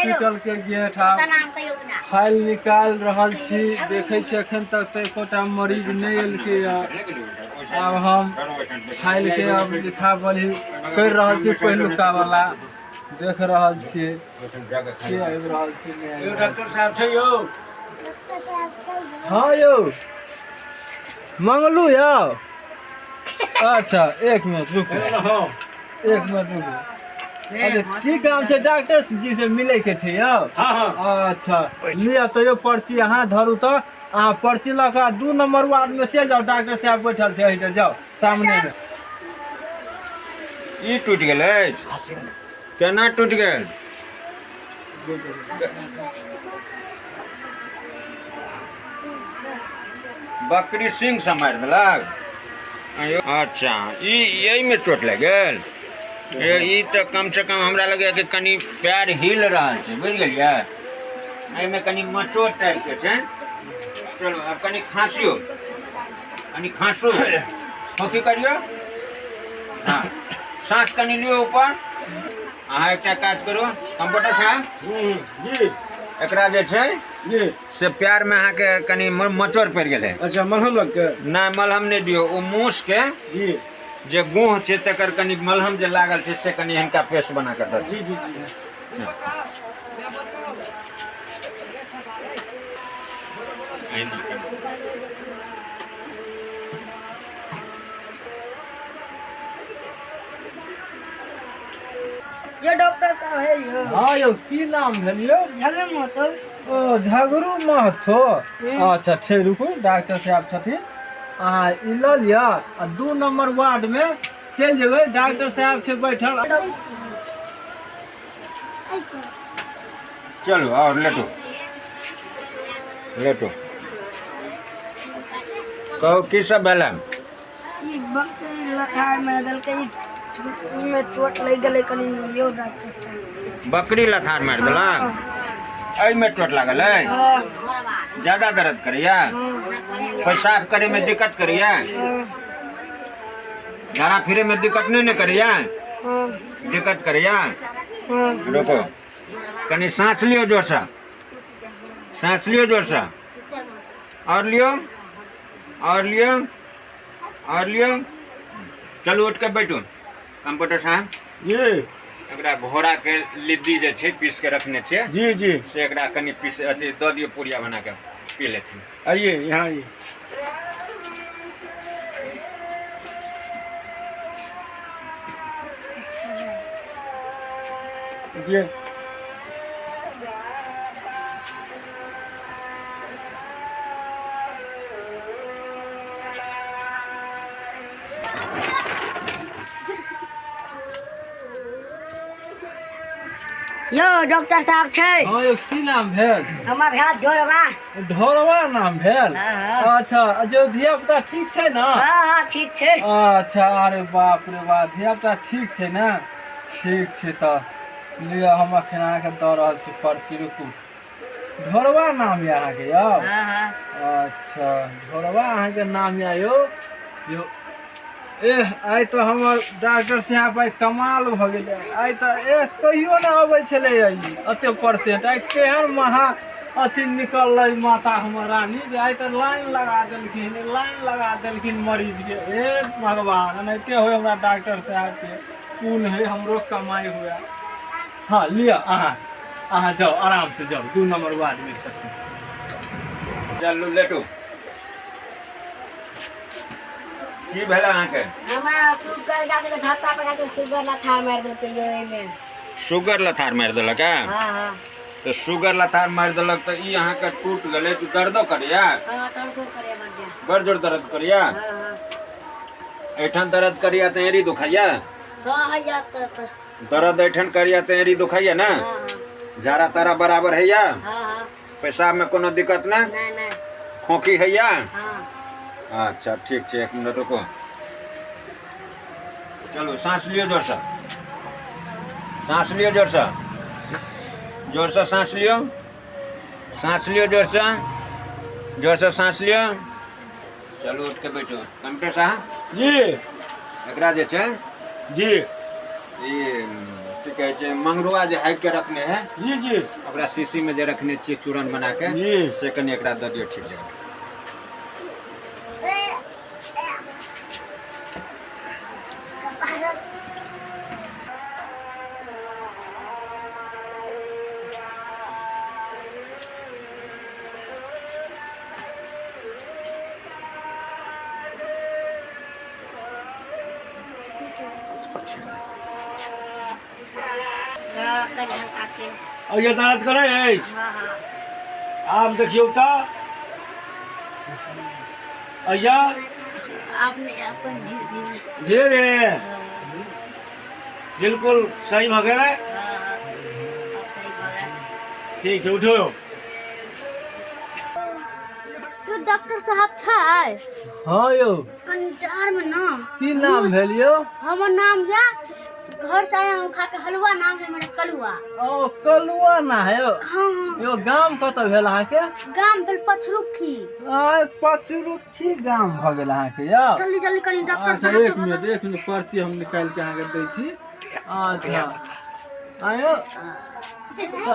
Hospital के gate file निकाल रहा छी। देखे छी अखन तक तो एकोटा मरीज नहीं एलके। अब हम फाइल के अब लिखावली कर रहा छी पहलुका वाला देख रहा छी के आबि रहल छी नहीं। डॉक्टर साहब छै यो। हाँ यो मंगलू यो। अच्छा एक मिनट रुको, एक मिनट रुको। अरे की काम छै डॉक्टर जी से मिले के छै यो। अच्छा लिया तो यो पर्ची अहाँ धरू तो अहाँ पर्ची लगा 2 नंबर वार्ड में चल जाओ। डॉक्टर साहब बैठल छै इधर जाओ सामने में। ई टूट गेल केना टूट गेल? बकरी सिंह से मारि देलक। अच्छा यही में चोट लग गेल। ई तो कम से कम हमरा लगे कि कनी पैर हिल रहा है, बुझ गेलिए। एहिमे कनी मचोट टाइप के छै। चलो अब कनी खांसियो, कनी खांसो खोखी करियो। हाँ सांस कनी लियो ऊपर। अहाँ एकटा काज करू कंप्यूटर साहब जी एकरा जे छै जी से पैर में अहाँ के कनी मचोर पड़ गेल है। अच्छा मलहम लगते ना मलहम नहीं दियो। ओ मूस के जी जे गुह छै तकर कनी मलहम जे लागल छै से कनी हिनका पेस्ट बना के दे। जी जी जी ये डॉक्टर साहब है यो। हाँ यो की नाम भेल यो? झगड़ मत हो। ओ झगड़ू महतो। अच्छा छै रुकू डॉक्टर साहब छथिन। अहाँ ई लऽ लिअ आ 2 नंबर वार्ड में चल जेबै। डॉक्टर साहब छै बैठल। चलो और लेटो लेटो। कहो की सब भेल? ई बकरी लठार में दल के ई में चोट लग गेले कनी यो डॉक्टर साहब। बकरी लथार मार देलक। एहि में चोट लागल है। ज्यादा दर्द करिया? पेशाब करे में दिक्कत करिया? झाड़ा फिरे में दिक्कत नहीं न करिया? दिक्कत करिया? रुको कनी सांस लियो जोर से, सांस लियो जोर से। और लियो और लियो और लियो। चलो उठ के बैठो कंप्यूटर साहब। जी एकरा घोड़ा के लिद्दी जे छै पीस के रखने छै जी जी से एकरा कनी पीस अथी दऽ दियो पुड़िया बना के पी लेथिन। आइए यहाँ आइए। जी यो डॉक्टर साहब छै। हाँ यो की नाम भेल? हमरा भात ढोरवा। ढोरवा नाम भेल। हाँ। अच्छा जो धिया पुता ठीक छै ना? हाँ ठीक छै। अच्छा अरे बाप रे बाप धिया पुता ठीक छै ना? ठीक छै तो लिअ हम अखन अहाँके दऽ रहल छी पर्ची। रुकू ढोरवा नाम यऽ अहाँके यौ? अच्छा ढोरवा अहाँके नाम यऽ यो। एह आइ तो हमर डॉक्टर साहब आइ कमाल भऽ गेलै। आइ तो कहियो ना अबै छलै एते परसेंट। आइ केहन महा अथी निकललै माता हमर रानी जे आइ तो लाइन लगा देलखिन मरीज के। हे भगवान एनाहिते होय हमरा डॉक्टर साहब के पून है हमरो कमाई हुआ। हाँ लिअ अहाँ जाओ आराम से जाओ 2 नंबर वार्ड में छथिन। चलू लेटो। की भेल अहाँके? हमरा शुगर गाछ के धक्का पड़ा के शुगर लठार मार देलकै यो एमे। शुगर लथार मारि देलक है? हाँ हाँ तो शुगर लथार मारि देलक तो ई अहाँके टूट गेलै तो दर्दो करिया? हाँ तड़को करे बढ़िया। बड़ जोर दर्द करिया? हाँ हाँ ऐठन दर्द करिया तो एड़ी दुखाइया? हाँ हैया तो दर्द ऐठन करिया तो एड़ी दुखाइया ना? हाँ झाड़ा तारा बराबर हैया? हाँ पेशाब में कोनो दिक्कत ना? नहीं खोखी हैया? हाँ अच्छा ठीक है 1 मिनट रुको। चलो सांस लियो जोर से, सांस लियो जोर से, जोर से सांस लियो, सांस लियो जोर से सांस लियो। चलो उठ के बैठो कंप्यूटर साहब। जी एकरा जे छै जी ई कहे छे मंगरुआ जे हाइक के रखने है जी जी ओकरा शीशी में जे रखने छिए चूरन बना के जी से कनी एकरा द दियो ठीक जगह। और ये दर्द करे है आप देखियो तो अया आपने अपन धीरे धीरे बिल्कुल सही भगे ठीक है उठो तो डॉक्टर साहब छै हाँ यो कंटार में ना की नाम भेल यो? हमर नाम या घर से आया हूँ खा के हलवा नाम है मेरा कलुआ। ओ कलुआ ना है यो। हाँ यो गाम कतऽ भेल अहाँके? गाम भेल पछरुखी। आय पचरुखी गाम भ गेल अहाँके यो। जल्दी जल्दी कनी डॉक्टर अच्छा साहब एक मिनट पर्ची हम निकाल के अहाँके दै छी। अच्छा आयो तो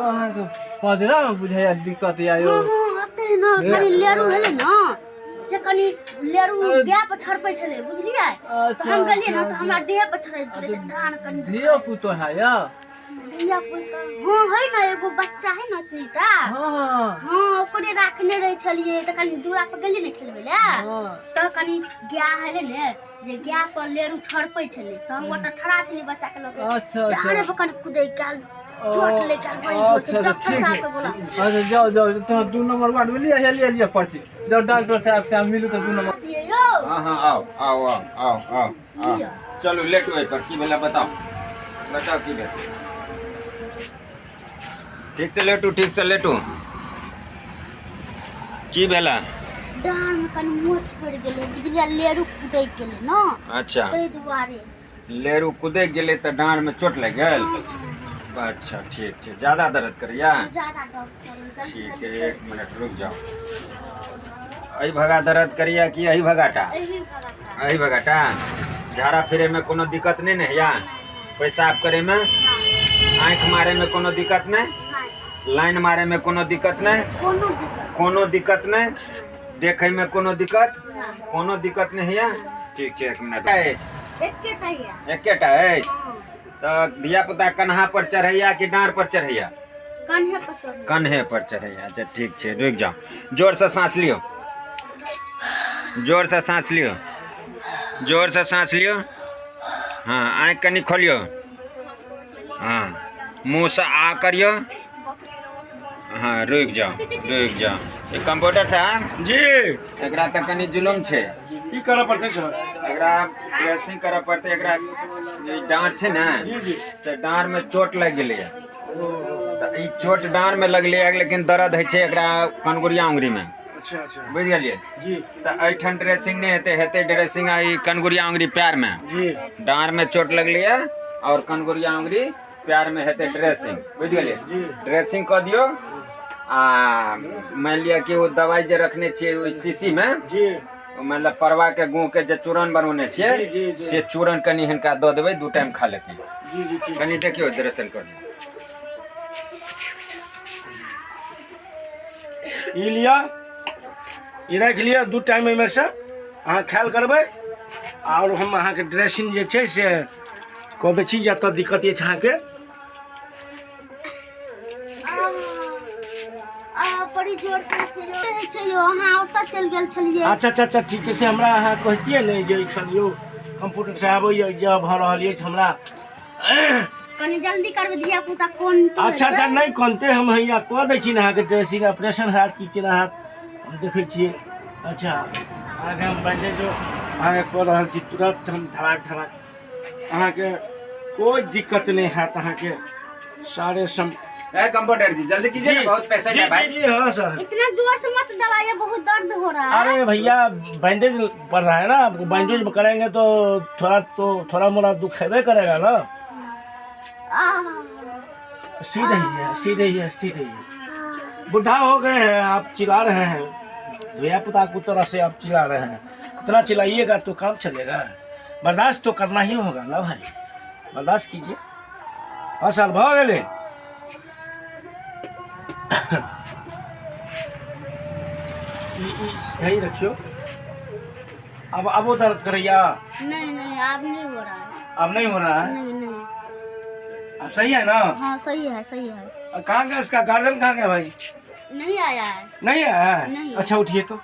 अहाँके पजरा में बुझाइया दिक्कत या यो। ओते ना कनी लेरू भेले ना से कनी लेरू गाय पर छड़पै छले बुझलियै तो हम गेलियै ना तो हमरा देह पर छड़प गेलै त डान कनी धियो पुतो है या? धिया पुता हां है ना एगो बच्चा है ना तीटा हाँ हां ओकरे राखने रहे छलिए त कनी दूरा पर गेलियै ने खेलबै ले त कनी गाय हेले ने जे गाय पर लेरू छड़पै छले त हम ओटा ठड़ा छली बच्चा के लगे अच्छा डारे पर कनी कुदै गेल चोट ले गेल बड़ी जोर से डॉक्टर साहब के बोला अच्छा जाओ तो 2 नंबर वार्ड में लिया पर्ची जाओ डॉक्टर साहब से मिलू तो 2 नंबर। यो हाँ हाँ आओ चलो लेटो ए पर की भेला बताओ की भेल ठीक से लेटू की भेला? डार में कनी मोच पड़ गेलै बुझलियै लेरू कुदै गेलै न अच्छा तै दुआरे लेरू कूदे गेले तो डांड में चोट लग गल। अच्छा ठीक ज्यादा दर्द करिया? ज्यादा डॉक्टर ठीक है 1 मिनट रुक जाओ। अही भगा दर्द करिया कि अही भगाटा? अही भगाटा। झाड़ा फिरे में कोनो दिक्कत नहीं है या? पेशाब करे में आँख मारे में कोनो दिक्कत नहीं? लाइन मारे में कोनो दिक्कत नहीं? कोनो दिक्कत नहीं? देखे में कोनो दिक्कत नहीं है? ठीक 1 मिनट एकेटा है तो धिया पुता कन्हा पर चढ़ैया कि डांर पर चढ़ैया? कन्हे पर चढ़ैया। अच्छा ठीक है रुक जाओ जोर से सांस लियो हाँ आँख कनी खोलियो हाँ मुँह से आ करियो हाँ रुक जाओ ये कंप्यूटर साहब जी एकरा तक कनी जुलुम छे की करऽ पड़तै सर? एकरा ड्रेसिंग करऽ पड़तै। एकरा ये डांर छे ना जी जी से डांर में चोट लग गेलै तो ई चोट डांर में लगलै लेकिन दर्द है छे एकरा कनगुरिया उंगली में। अच्छा बुझ गेलिए जी तो एठन ड्रेसिंग नहीं हेते ड्रेसिंग ई कनगुरिया उंगली पैर में जी डांर में चोट लगलै और कनगुरिया उंगली पैर में हेते ड्रेसिंग। बुझ गेलिए ड्रेसिंग कर दियो मान लिया कि वो दवाई जे रखने छे शीशी में जी मतलब परवा के गूँ के जे चूरन बनौने छे जी से चूरन कनी हिनका दो देबै 2 टाइम खा लेते जी ठीक कनी देखियो दर्शन कर ई लिया ई रख लिया 2 टाइम में से अहाँ ख्याल करबै और हम अहाँ के ड्रेसिंग जे छै से कहबै छी जतऽ दिक्कत अछि अहाँ के बड़ी जोर से यो अहाँ ओतऽ चल गेल छलिए। अच्छा ठीक छै से हमरा अहाँ कहतिए ने जे छलियो कंप्यूटर साहब जे भ रहल अछि हमरा कनी जल्दी करबै धिया पुता कोन तो अच्छा नहीं कोनते हम हैया कह दै छी ने अहाँ के ड्रेसिंग ऑपरेशन हाथ की केना हाथ हम देखै छियै। अच्छा आगे हम बैंडेज अहाँ के कह रहल छी तुरंत हम धड़ाक अहाँ के कोई दिक्कत नहीं हैत अहाँ के सारे सम कंप्यूटर जी जल्दी कीजिए ना बहुत पेशेंट है भाई। जी हाँ सर इतना जोर से मत दबाइए बहुत दर्द हो रहा है। अरे भैया बैंडेज पड़ रहा है ना बैंडेज करेंगे तो थोड़ा मोड़ा दुखेबे करेगा ना। सीधे ही बुढ़ा हो गए हैं आप चिल्ला रहे हैं धिया पुता को तरह से आप चिल्ला रहे हैं इतना चिल्लाइएगा तो काम चलेगा बर्दाश्त तो करना ही होगा ना भाई। बर्दाश्त कीजिए। 5 साल भ गेले। यही रखियो। अब वो दर्द करैया? नहीं नहीं, अब नहीं हो रहा है। अब नहीं हो रहा है? नहीं नहीं। अब सही है ना? हाँ सही है, सही है। कहाँ गया इसका गार्जियन, कहाँ गया भाई? नहीं आया है। नहीं आया है? नहीं। अच्छा उठिए तो,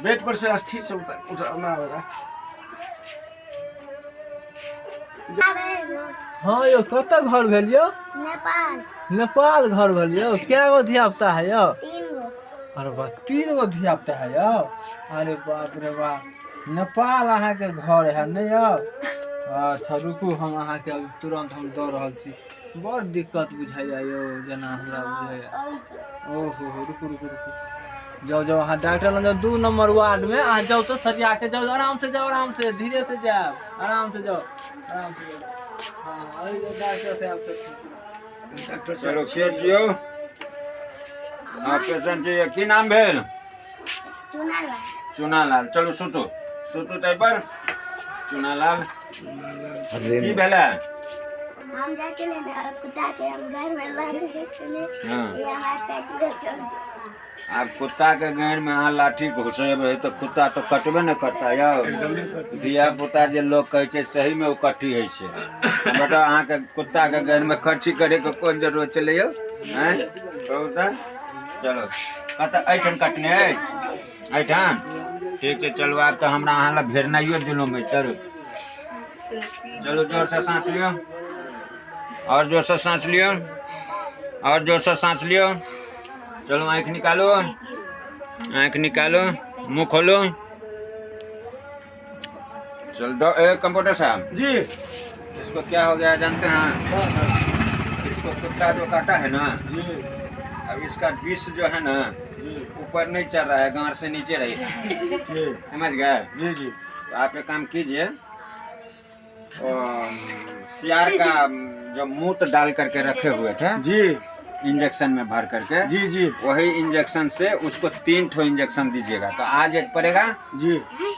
बेड पर से अस्थिर से उठना होगा। हाँ यो, कतऽ घर भेल यो? नेपाल। नेपाल घर भेल यो। क्या गो धिया पुता है यो? 3 गो। अरे बा 3 गो धिया पुता है यो? अरे बाप रे बाप, नेपाल अहाँ के घर है नहीं यो? अच्छा रुकू, हम अहाँ के अभी तुरंत हम दऽ रहल छी। बड़ दिक्कत बुझाइया यो, जेना हमरा बुझाइया। ओहो रुकू रुकू रुकू, जाओ जाओ अहाँ डॉक्टर लग जाओ, 2 नंबर वार्ड में अहाँ जाओ तो सरिया के जाओ, आराम से जाओ, आराम से, धीरे से जाओ, आराम से जाओ, आराम से जाओ। हाँ अरे डॉक्टर साहब तो डॉक्टर चलो साहब शेर जियो। पेशेंट जी की नाम भेल? चुनाला। चुनालाल। चलो सुतू सुतू तै पर। चुनालाल की भेला? हम जाके ले ना कुत्ता के, हम घर में लाठी से चले। हाँ। ये हमारा काट ले। आप कुत्ता के गाड़ में अहाँ लाठी घुसेबै तो कुत्ता तो कटबे न करता यौ। धिया पुता जे लोग कहै छै सही में ओ कट्ठी होइ छै। बेटा अहाँ के कुत्ता के गाड़ में कट्ठी करे के कोन जरूरत छलै यौ? हैं कहू त। चलो कत ऐठन कटने है? ऐठन ठीक छै। चलो आब तो हमरा अहाँ ला भेड़नाइयो जुलूम है। चलो चलो जोर से सांस लियो, और जोर से सांस लियो, और जोर से सांस लियो। चलो आँख निकालो, आँख निकालो, मुंह खोलो। चल दो। कंप्यूटर साहब जी। इसको क्या हो गया जानते हैं? इसको कुत्ता जो काटा है ना, जी अब इसका विष जो है ना जी ऊपर नहीं चल रहा है, गांड से नीचे रही है। जी समझ गए? जी जी तो आप एक काम कीजिए, सियार का जो मूत डाल करके रखे हुए थे जी इंजेक्शन में भर करके, जी जी वही इंजेक्शन से उसको 3 ठो इंजेक्शन दीजिएगा। तो आज एक पड़ेगा, जी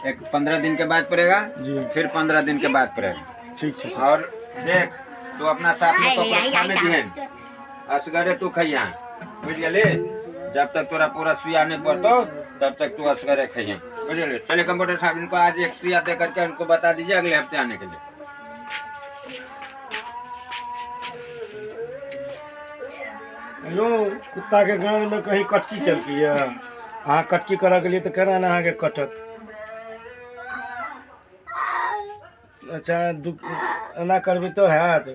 एक 15 दिन के बाद पड़ेगा, जी फिर 15 दिन के बाद पड़ेगा। ठीक है सर। और देख तू अपना साथ में पकड़ खा में दिहन, असगरे तू खइया, बुझ गेली? जब तक तोरा पूरा सुइया नहीं पड़तो तब तक तू असगरे खइया, बुझ गेली? चलिए कंप्यूटर साहब, इनको आज एक सुइया दे करके उनको बता दीजिए अगले हफ्ते आने के लिए। हेलो, कुत्ता के गान में कहीं कटकी चलती है? हाँ कटकी करा के लिए तो करा ना आगे कटत। अच्छा दुख एना करबी तो हैत,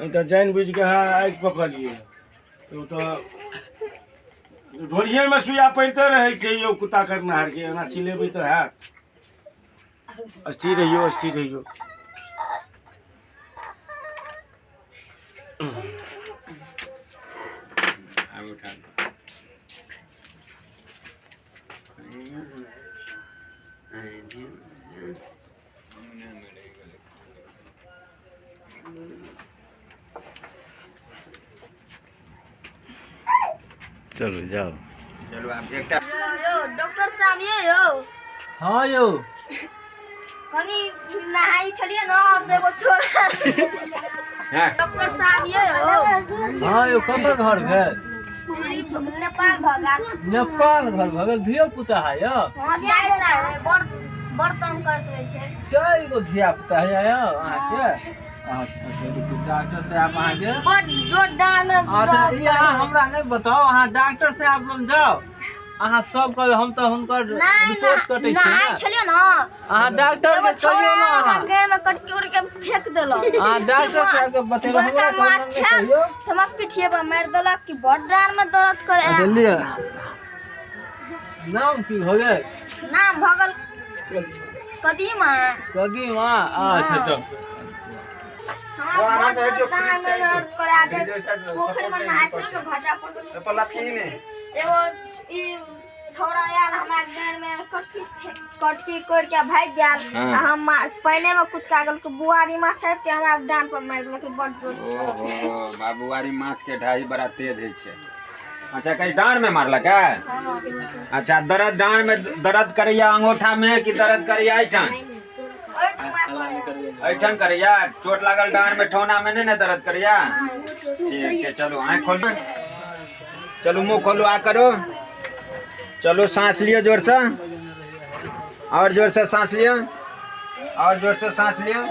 नहीं तो जान बुझ के हाँ आगि पकड़िए तो ढोरिए में सुइया पड़ते रहे छै कुत्ता करनाहार के, एना चिलेबै तो हैत। स्थिर रहियो, स्थिर रहियो। चलो जाओ। चलो आप एकटा यो डॉक्टर साहब ये यो हाँ यो कनी नहाई छलिए ना, अब देखो छोरा। हाँ। डॉक्टर साहब ये यो हाँ यो, कतऽ घर भेल? नेपाल भगा। नेपाल घर भगल धिया पुता है यो? हां जाय ना बर्तन करत रहे छै। 4 गो धिया पुता है यो अहाँ के? अच्छा रुकू, डॉक्टर साहब अहाँ के बड़ जोर डाल में। अच्छा ये अहाँ हमरा नहीं बताओ, अहाँ डॉक्टर साहब लग जाओ, अहाँ सब कहे हम तो हुनकर रिपोर्ट कटै छै नहाई ना। छलिए ना, अहाँ डॉक्टर के कहियो ना, अहाँ गाय में कटके उड़ के फेंक देलो। अहाँ डॉक्टर साहब के बतेलो, हमरा बड़का माछ नहीं छै, कहियो। हमरा पिठिए पर मार देलक कि बड़ डाल में दर्द करे। बुझलिए? नाम की हो गए? नाम भगल कदीमा। कदीमा। अच्छा चल हमरा डाल में दर्द करे। आगे पोखर में नहाय छलिए ना, घाटा पर तो लफी ने एगो ई छोरा यार हमरा गाय में कटकी कोड़ के भाग गेल। हाँ। हम पहले में कुदका गेल के बुआरी माछ आबि के हमरा डांट पर मार देलक बड़ जोर। ओहो बाबुआरी माछ के ढाई बड़ा तेज है छे। अच्छा कहीं डांड में मारलक है? अच्छा दर्द डांड में दर्द करैया अंगूठा में कि दर्द करैया ऐठन? अल्लाह नहीं करे ऐठन करिया चोट लागल डांड में ठोना में नहीं दर्द करिया ठीक है चलो आँख खोलो चलो मुंह खोलो आ करो चलो सांस लियो जोर से और जोर से सांस लियो और जोर से सांस लियो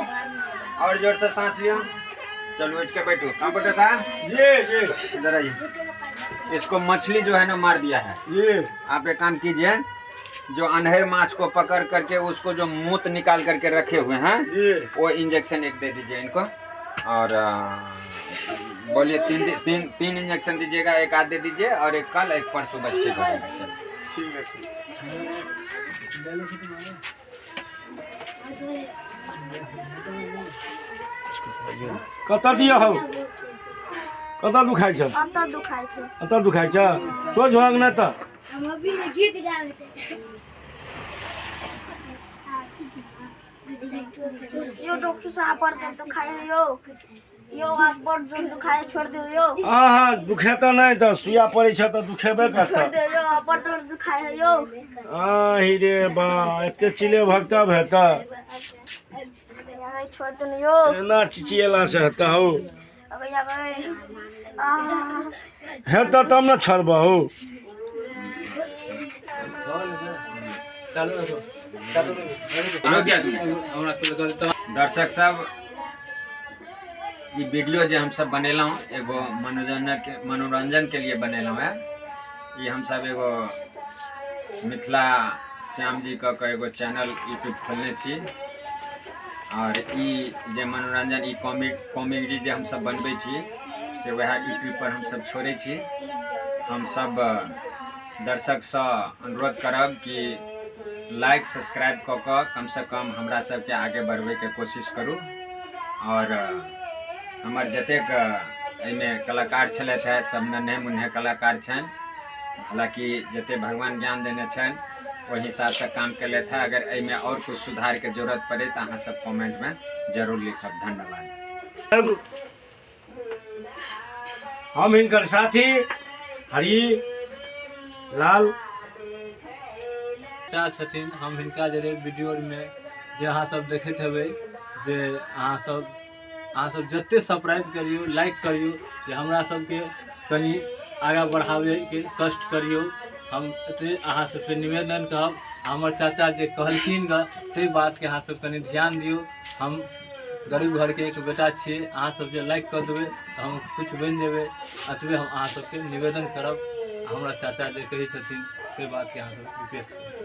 और जोर से सांस लियो चलो उठ के बैठो कंप्यूटर साहब जी इधर आइए इसको मछली जो है ना मार दिया है जी आप एक काम कीजिए जो अनहर माछ को पकड़ करके उसको जो मूत निकाल करके रखे हुए हैं जी वो इंजेक्शन एक दे दीजिए इनको और बोलिए तीन इंजेक्शन दीजिएगा एक आज दे दीजिए और एक कल एक परसों बस ठीक हो जाएगा चलो ठीक है कतऽ दिया हो कतऽ दुखाइ छ अत्ता दुखाइ छै अतऽ दुखाइ छ सोझ भाग न त हम अभी गीत गाबै यो डॉक्टर साहब पर तो खाए यो आप बड़ जोर दुखाए छोड़ दो यो हाँ दुखे त नहीं त सुइया पड़े छ त दुखेबे छोड़ करता दो यो बड़ जोर दुखाए यो ही रे बा एते चिले भक्ता भेता यार छोड़ दो यो एना चिचिएला से हता हो अबे हेता तब न छड़ब हो दर्शक सब ये वीडियो जो हम सब बनेलौं एगो मनोरंजन के लिए बनेलौं है ये हम सब एगो मिथिला श्याम जी का एगो चैनल यूट्यूब खोलने छी और ई जे मनोरंजन ई कॉमेडी जे हम सब बनबै छी से वह यूट्यूब पर हम सब छोड़े छी हम सब दर्शक से अनुरोध करब कि लाइक सब्सक्राइब कऽ कऽ कम से कम हमरा सबके आगे बढ़बै के कोशिश करू और हमर जतेक एहिमे कलाकार छलथि है सब नन्हे मुन्हे कलाकार छनि हालांकि जते भगवान ज्ञान देने छनि ओहि हिसाब से काम केलथि है अगर एहिमे और कुछ सुधार के जरूरत पड़े तो अहाँ सब कमेंट में जरूर लिखब धन्यवाद हम हिनकर साथी हरि लाल चाह छथिन हम हिनका जरे वीडियो में जे अहाँ सब देखैत हेबै जे अहाँ सब जते सब्सक्राइब करियो लाइक करियो जे हमरा सबके कनी आगाँ बढ़ावे के कष्ट करियो हम एते अहाँ सबसे निवेदन करब हमर चाचा जे कहलखिन ग से बात के अहाँ सब कनी ध्यान दियो हम गरीब घर के एक बेटा छियै अहाँ सब जे लाइक कर देबै तो हम कुछ बनि जेबै अतबे हम अहाँ सबके निवेदन करब हमरा चाचा जे कहै छथिन से बात के अहाँ सब रिक्वेस्ट करब